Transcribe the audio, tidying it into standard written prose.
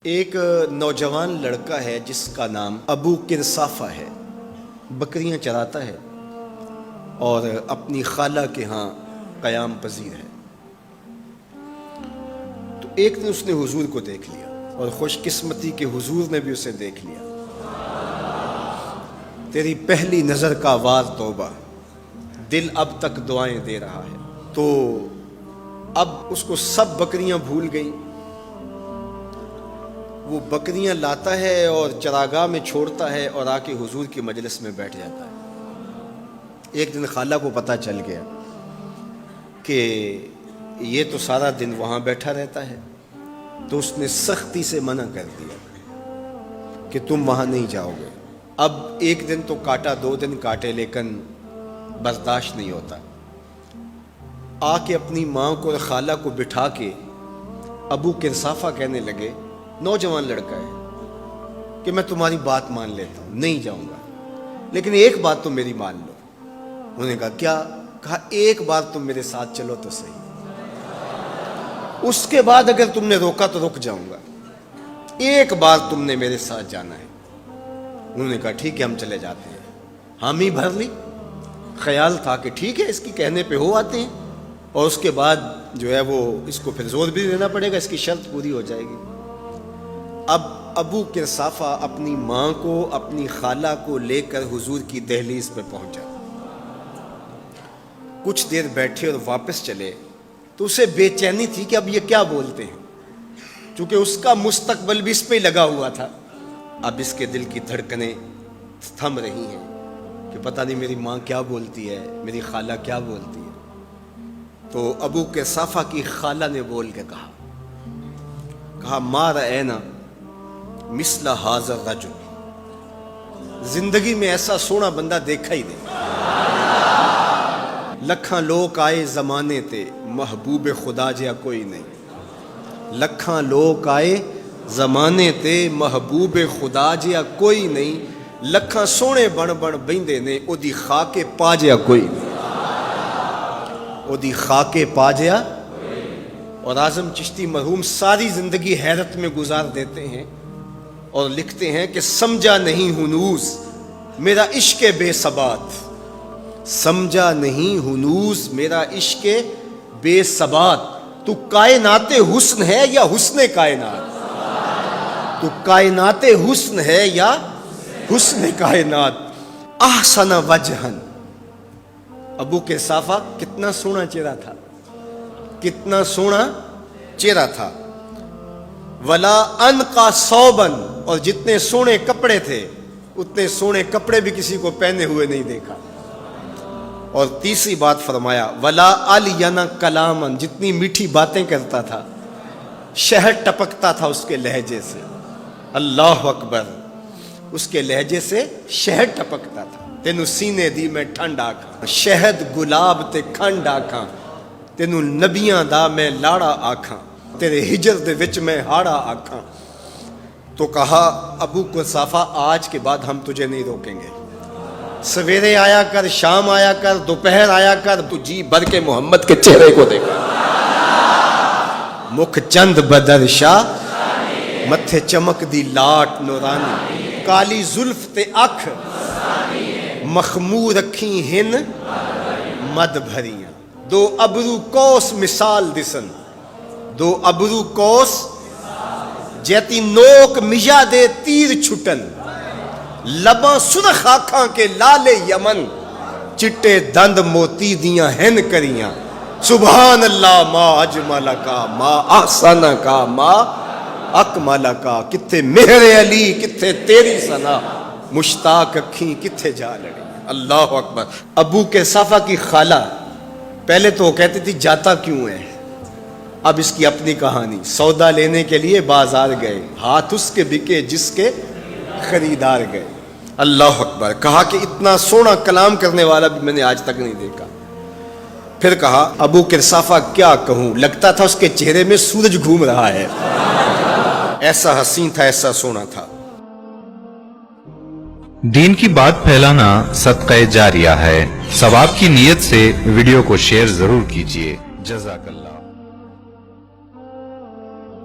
ایک نوجوان لڑکا ہے جس کا نام ابو کرصافہ ہے، بکریاں چراتا ہے اور اپنی خالہ کے ہاں قیام پذیر ہے۔ تو ایک دن اس نے حضور کو دیکھ لیا اور خوش قسمتی کہ حضور نے بھی اسے دیکھ لیا۔ تیری پہلی نظر کا وار توبہ، دل اب تک دعائیں دے رہا ہے۔ تو اب اس کو سب بکریاں بھول گئیں، وہ بکریاں لاتا ہے اور چراگاہ میں چھوڑتا ہے اور آ کے حضور کی مجلس میں بیٹھ جاتا ہے۔ ایک دن خالہ کو پتہ چل گیا کہ یہ تو سارا دن وہاں بیٹھا رہتا ہے، تو اس نے سختی سے منع کر دیا کہ تم وہاں نہیں جاؤ گے۔ اب ایک دن تو کاٹا، 2 دن کاٹے، لیکن برداشت نہیں ہوتا۔ آ کے اپنی ماں کو اور خالہ کو بٹھا کے ابو کرصافہ کہنے لگے، نوجوان لڑکا ہے، کہ میں تمہاری بات مان لیتا ہوں، نہیں جاؤں گا، لیکن ایک بات تو میری مان لو۔ انہوں نے کہا کیا؟ کہا ایک بار تم میرے ساتھ چلو تو صحیح، اس کے بعد اگر تم نے روکا تو رک جاؤں گا، ایک بار تم نے میرے ساتھ جانا ہے۔ انہوں نے کہا ٹھیک ہے، ہم چلے جاتے ہیں۔ حامی بھر لی، خیال تھا کہ ٹھیک ہے اس کی کہنے پہ ہو آتے ہیں، اور اس کے بعد جو ہے وہ اس کو پھر زور بھی دینا پڑے گا، اس کی شرط پوری ہو جائے گی۔ اب ابو کرصافہ اپنی ماں کو، اپنی خالہ کو لے کر حضور کی دہلیز پہ پہنچا۔ کچھ دیر بیٹھے اور واپس چلے تو اسے بے چینی تھی کہ اب یہ کیا بولتے ہیں، چونکہ اس کا مستقبل بھی اس پہ لگا ہوا تھا۔ اب اس کے دل کی دھڑکنیں تھم رہی ہیں کہ پتہ نہیں میری ماں کیا بولتی ہے، میری خالہ کیا بولتی ہے۔ تو ابو کرصافہ کی خالہ نے بول کے کہا ما رأینا مثل ھذا الرجل، زندگی میں ایسا سونا بندہ دیکھا ہی نہیں۔ لکھاں لوگ آئے زمانے تے، محبوب خدا جیا کوئی نہیں۔ لکھاں لوگ آئے زمانے تے، محبوب خدا جیا کوئی نہیں۔ لکھاں سونے بن بن بہندے نے، او دی خاکے پا جیا کوئی نہیں، او دی خاکے پا جیا۔ اور اعظم چشتی مرحوم ساری زندگی حیرت میں گزار دیتے ہیں اور لکھتے ہیں کہ سمجھا نہیں ہنوز میرا عشق بے ثبات، سمجھا نہیں ہنوز میرا عشق بے ثبات۔ تو کائنات حسن ہے یا حسن کائنات؟ تو کائنات حسن ہے یا حسن کائنات؟ احسن وجہن، ابو کرصافہ کتنا سونا چہرہ تھا، کتنا سونا چہرہ تھا۔ ولا انقا ثوبن، اور جتنے سونے کپڑے تھے اتنے سونے کپڑے بھی کسی کو پہنے ہوئے نہیں دیکھا۔ اور تیسری بات فرمایا ولا الین کلامن، جتنی میٹھی باتیں کرتا تھا، شہد ٹپکتا تھا اس کے لہجے سے۔ اللہ اکبر، اس کے لہجے سے شہد ٹپکتا تھا۔ تینو سینے دی میں ٹھنڈ آکھاں، شہد گلاب تے کھنڈ آکھاں، تینو نبیاں دا میں لاڑا آکھاں، تیرے ہجر دے وچ میں ہاڑا آکھاں۔ تو کہا ابو کرصافہ آج کے بعد ہم تجھے نہیں روکیں گے، سویرے آیا کر، شام آیا کر، دوپہر آیا کر، تو جی بھر کے محمد کے چہرے کو دیکھا۔ مکھ چند بدر شاہ، متھے چمک دی لاٹ نورانی، کالی زلف تے اکھ، مخمور رکھی ہن مد بھریاں، دو ابرو کوس مثال دسن، دو ابرو کوس جیتی نوک مجا دے تیر چھٹن، لباں سرخ آنکھاں کے لال یمن، چٹے دند موتی دیاں ہن کریاں۔ سبحان اللہ ما اجمل کا، ما احسن کا، ما اکمل کا۔ کتھے مہر علی، کتھے تیری ثنا، مشتاق اکھیں کتھے جا لڑی۔ اللہ اکبر۔ ابو کرصافہ کی خالہ پہلے تو وہ کہتی تھی جاتا کیوں ہے، اب اس کی اپنی کہانی۔ سودا لینے کے لیے بازار گئے، ہاتھ اس کے بکے جس کے خریدار گئے۔ اللہ اکبر۔ کہا کہ اتنا سونا کلام کرنے والا بھی میں نے آج تک نہیں دیکھا۔ پھر کہا ابو کرصافہ کیا کہوں، لگتا تھا اس کے چہرے میں سورج گھوم رہا ہے، ایسا حسین تھا، ایسا سونا تھا۔ دین کی بات پھیلانا صدقہ جاریہ ہے، ثواب کی نیت سے ویڈیو کو شیئر ضرور کیجیے۔ جزاک اللہ۔